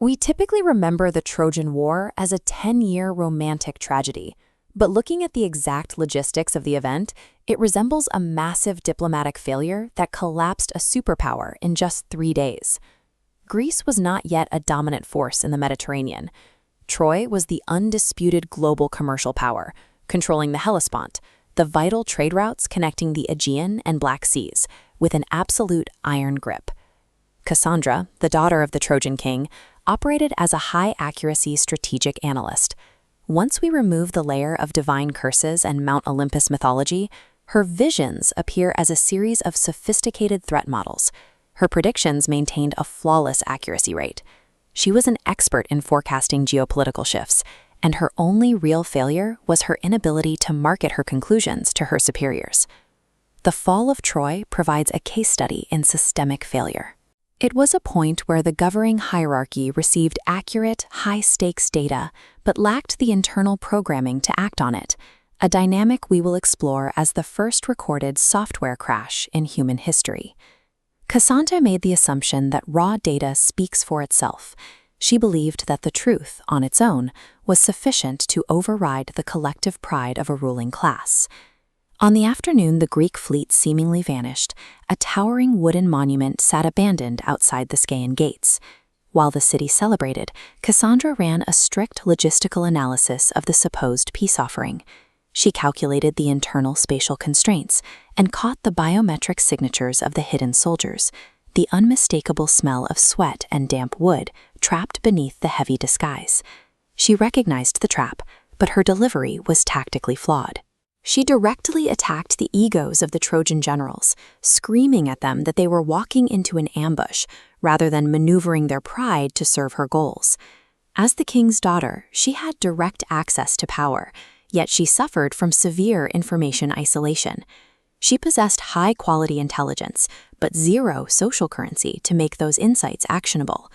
We typically remember the Trojan War as a 10-year romantic tragedy, but looking at the exact logistics of the event, it resembles a massive diplomatic failure that collapsed a superpower in just 3 days. Greece was not yet a dominant force in the Mediterranean. Troy was the undisputed global commercial power, controlling the Hellespont, the vital trade routes connecting the Aegean and Black Seas, with an absolute iron grip. Cassandra, the daughter of the Trojan king, operated as a high-accuracy strategic analyst. Once we remove the layer of divine curses and Mount Olympus mythology, her visions appear as a series of sophisticated threat models. Her predictions maintained a flawless accuracy rate. She was an expert in forecasting geopolitical shifts, and her only real failure was her inability to market her conclusions to her superiors. The fall of Troy provides a case study in systemic failure. It was a point where the governing hierarchy received accurate, high-stakes data, but lacked the internal programming to act on it, a dynamic we will explore as the first recorded software crash in human history. Cassandra made the assumption that raw data speaks for itself. She believed that the truth, on its own, was sufficient to override the collective pride of a ruling class. On the afternoon the Greek fleet seemingly vanished, a towering wooden monument sat abandoned outside the Scaean gates. While the city celebrated, Cassandra ran a strict logistical analysis of the supposed peace offering. She calculated the internal spatial constraints and caught the biometric signatures of the hidden soldiers, the unmistakable smell of sweat and damp wood trapped beneath the heavy disguise. She recognized the trap, but her delivery was tactically flawed. She directly attacked the egos of the Trojan generals, screaming at them that they were walking into an ambush rather than maneuvering their pride to serve her goals. As the king's daughter, she had direct access to power, yet she suffered from severe information isolation. She possessed high-quality intelligence, but zero social currency to make those insights actionable.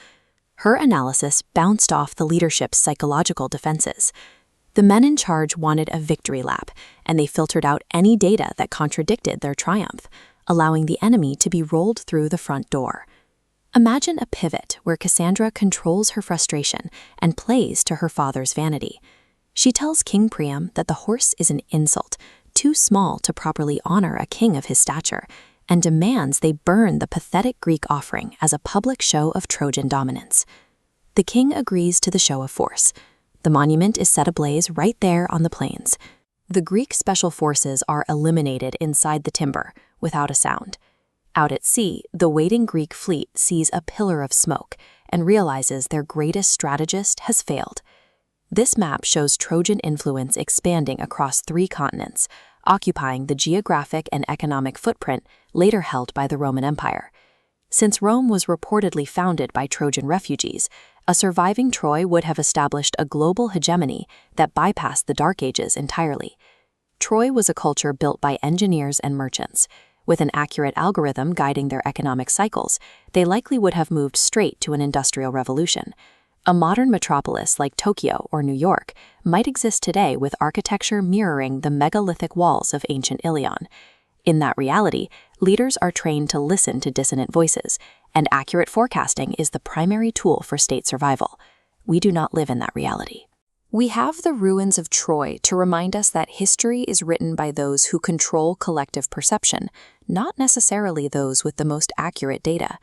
Her analysis bounced off the leadership's psychological defenses. The men in charge wanted a victory lap, and they filtered out any data that contradicted their triumph, allowing the enemy to be rolled through the front door. Imagine a pivot where Cassandra controls her frustration and plays to her father's vanity. She tells King Priam that the horse is an insult, too small to properly honor a king of his stature, and demands they burn the pathetic Greek offering as a public show of Trojan dominance. The king agrees to the show of force. The monument is set ablaze right there on the plains. The Greek special forces are eliminated inside the timber, without a sound. Out at sea, the waiting Greek fleet sees a pillar of smoke and realizes their greatest strategist has failed. This map shows Trojan influence expanding across 3 continents, occupying the geographic and economic footprint later held by the Roman Empire. Since Rome was reportedly founded by Trojan refugees, a surviving Troy would have established a global hegemony that bypassed the Dark Ages entirely. Troy was a culture built by engineers and merchants. With an accurate algorithm guiding their economic cycles, they likely would have moved straight to an industrial revolution. A modern metropolis like Tokyo or New York might exist today with architecture mirroring the megalithic walls of ancient Ilion. In that reality, leaders are trained to listen to dissonant voices, and accurate forecasting is the primary tool for state survival. We do not live in that reality. We have the ruins of Troy to remind us that history is written by those who control collective perception, not necessarily those with the most accurate data.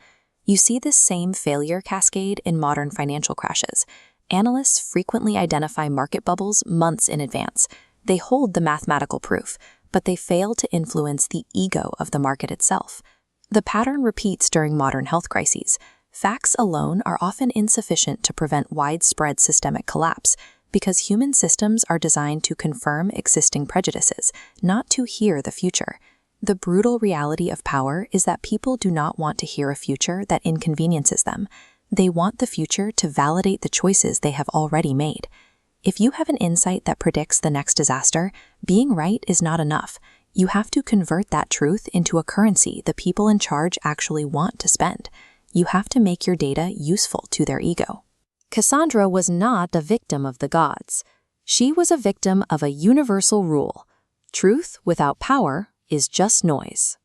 You see this same failure cascade in modern financial crashes. Analysts frequently identify market bubbles months in advance. They hold the mathematical proof, but they fail to influence the ego of the market itself. The pattern repeats during modern health crises. Facts alone are often insufficient to prevent widespread systemic collapse because human systems are designed to confirm existing prejudices, not to hear the future. The brutal reality of power is that people do not want to hear a future that inconveniences them. They want the future to validate the choices they have already made. If you have an insight that predicts the next disaster, being right is not enough. You have to convert that truth into a currency the people in charge actually want to spend. You have to make your data useful to their ego. Cassandra was not a victim of the gods. She was a victim of a universal rule. Truth without power is just noise.